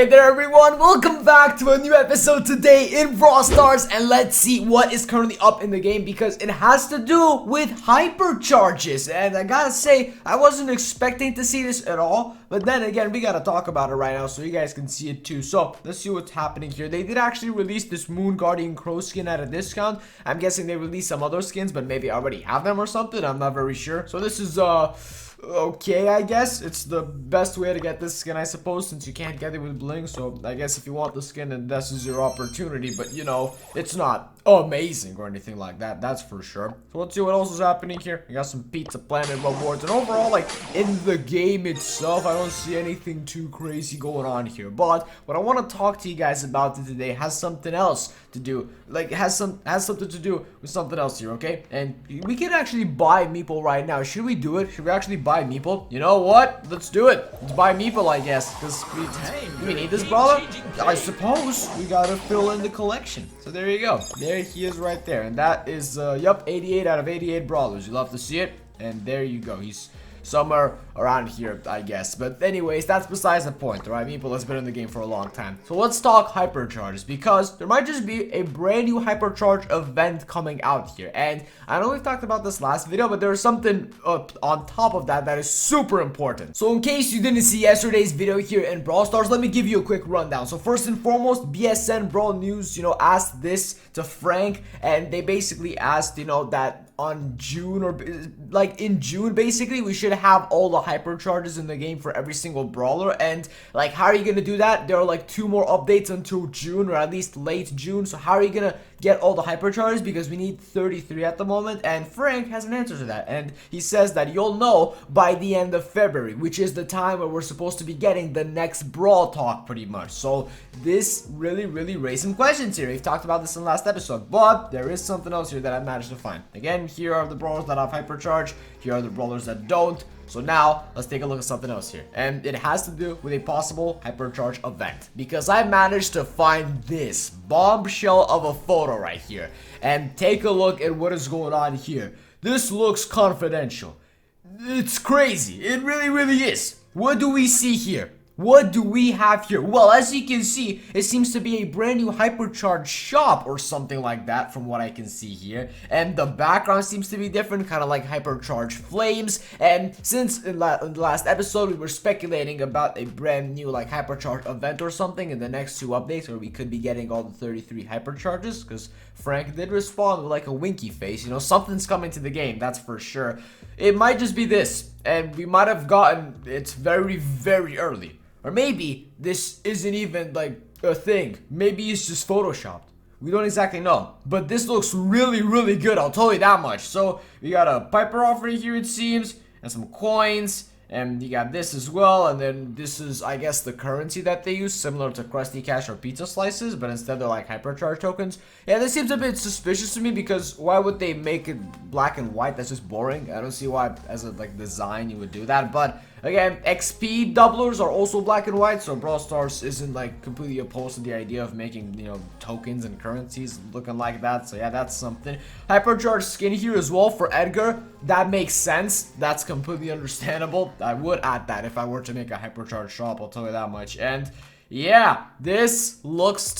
Hey there everyone, welcome back to a new episode today in Brawl Stars, and let's see what is currently up in the game because it has to do with hypercharges. And I gotta say, I wasn't expecting to see this at all, but then again, we gotta talk about it right now so you guys can see it too. So let's see what's happening here. They did actually release this Moon Guardian Crow skin at a discount. I'm guessing they released some other skins, but maybe I already have them or something. I'm not very sure. So this is okay, I guess it's the best way to get this skin, I suppose, since you can't get it with bling. So I guess if you want the skin, then this is your opportunity, but you know, it's not amazing or anything like that, that's for sure. So let's see what else is happening here. We got some Pizza Planet rewards, and overall, like, in the game itself, I don't see anything too crazy going on here. But what I want to talk to you guys about today has something else to do, like, has something to do with something else here, okay? And we can actually buy Meeple right now. Should we do it? Should we actually buy Meeple? You know what? Let's do it. Let's buy Meeple, I guess, because we need this brawler. I suppose we gotta fill in the collection. So there you go. There he is right there, and that is yup, 88 out of 88 brawlers. You love to see it, and there you go. He's somewhere around here, I guess. But anyways, that's besides the point, right? Meeple has been in the game for a long time. So let's talk hypercharges, because there might just be a brand new hypercharge event coming out here. And I know we've talked about this last video, but there's something up on top of that that is super important. So in case you didn't see yesterday's video here in Brawl Stars, let me give you a quick rundown. So first and foremost, BSN Brawl News, you know, asked this to Frank, and they basically asked, you know, that on June, or like in June, basically, we should have all the hypercharges in the game for every single brawler. And like, how are you gonna do that? There are like 2 more updates until June, or at least late June. So how are you gonna get all the hypercharges? Because we need 33 at the moment, and Frank has an answer to that, and he says that you'll know by the end of February, which is the time where we're supposed to be getting the next Brawl talk, pretty much. So this really raised some questions here. We've talked about this in the last episode, but there is something else here that I managed to find. Again, here are the brawlers that have hypercharge, here are the brawlers that don't. So now, let's take a look at something else here. And it has to do with a possible hypercharge event, because I managed to find this bombshell of a photo right here. And take a look at what is going on here. This looks confidential. It's crazy. It really is. What do we see here? What do we have here? Well, as you can see, it seems to be a brand new hypercharge shop or something like that from what I can see here. And the background seems to be different, kind of like hypercharge flames. And since in the last episode, we were speculating about a brand new like hypercharge event or something in the next 2 updates, where we could be getting all the 33 hypercharges, because Frank did respond with like a winky face. You know, something's coming to the game, that's for sure. It might just be this, and we might have gotten it very early. Or maybe this isn't even like a thing. Maybe it's just photoshopped. We don't exactly know. But this looks really good, I'll tell you that much. So we got a Piper offering here, it seems, and some coins. And you got this as well, and then this is, I guess, the currency that they use, similar to Krusty Cash or Pizza Slices, but instead they're like hypercharge tokens. Yeah, this seems a bit suspicious to me, because why would they make it black and white? That's just boring. I don't see why, as a like design, you would do that. But again, XP doublers are also black and white, so Brawl Stars isn't like completely opposed to the idea of making, you know, tokens and currencies looking like that. So yeah, that's something. Hypercharge skin here as well for Edgar. That makes sense. That's completely understandable. I would add that if I were to make a hypercharge shop, I'll tell you that much. And yeah, this looks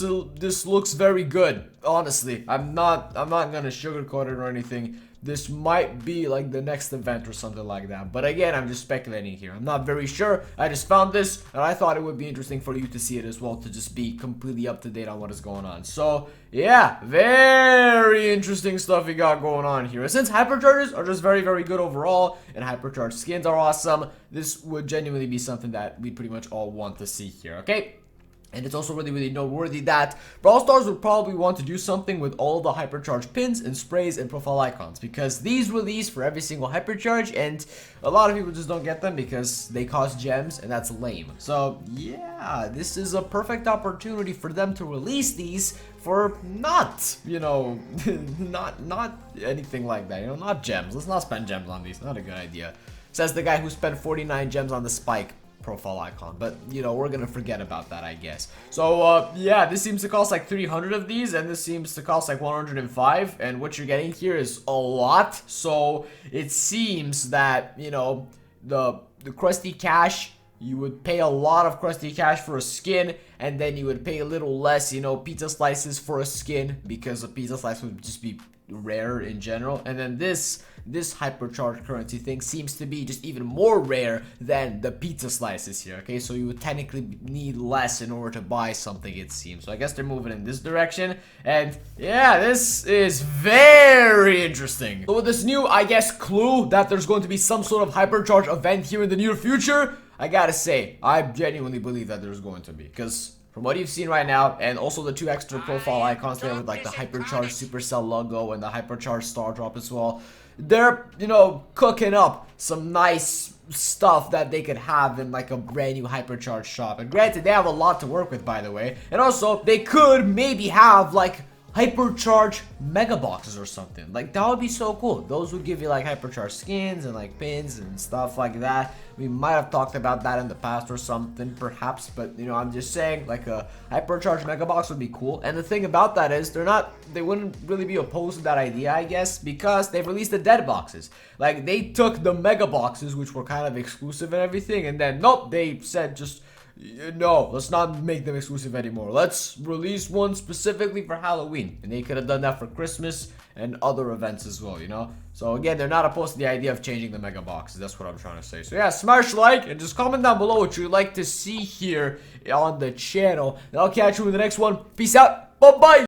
very good. Honestly, I'm not gonna sugarcoat it or anything. This might be like the next event or something like that. But again, I'm just speculating here. I'm not very sure. I just found this, and I thought it would be interesting for you to see it as well, to just be completely up to date on what is going on. So yeah, very interesting stuff we got going on here. Since hypercharges are just very good overall, and hypercharge skins are awesome, this would genuinely be something that we pretty much all want to see here, okay? And it's also really noteworthy that Brawl Stars would probably want to do something with all the hypercharge pins and sprays and profile icons, because these release for every single hypercharge, and a lot of people just don't get them because they cost gems, and that's lame. So yeah, this is a perfect opportunity for them to release these for not, you know, not anything like that, you know, not gems. Let's not spend gems on these, not a good idea. Says the guy who spent 49 gems on the spike profile icon, but you know, we're gonna forget about that, I guess. So yeah, this seems to cost like 300 of these, and this seems to cost like 105, and what you're getting here is a lot. So it seems that, you know, the Krusty Cash, you would pay a lot of Krusty Cash for a skin, and then you would pay a little less, you know, pizza slices for a skin, because a pizza slice would just be rare in general. And then this hypercharged currency thing seems to be just even more rare than the pizza slices here. Okay, so you would technically need less in order to buy something, it seems. So I guess they're moving in this direction, and yeah, this is very interesting. So with this new, I guess, clue that there's going to be some sort of hypercharge event here in the near future, I gotta say, I genuinely believe that there's going to be, because from what you've seen right now, and also the 2 extra profile icons there with like the hypercharged Supercell logo and the hypercharged star drop as well, they're, you know, cooking up some nice stuff that they could have in like a brand new hypercharged shop. And granted, they have a lot to work with, by the way, and also they could maybe have like hypercharged mega boxes or something. Like, that would be so cool. Those would give you like hypercharged skins and like pins and stuff like that. We might have talked about that in the past or something, perhaps, but you know, I'm just saying, like, a hypercharged mega box would be cool. And the thing about that is they wouldn't really be opposed to that idea, I guess, because they've released the dead boxes. Like, they took the mega boxes, which were kind of exclusive and everything, and then nope, they said just, no, let's not make them exclusive anymore. Let's release one specifically for Halloween. And they could have done that for Christmas and other events as well, you know? So again, they're not opposed to the idea of changing the mega boxes. That's what I'm trying to say. So yeah, smash like and just comment down below what you'd like to see here on the channel. And I'll catch you in the next one. Peace out. Bye-bye.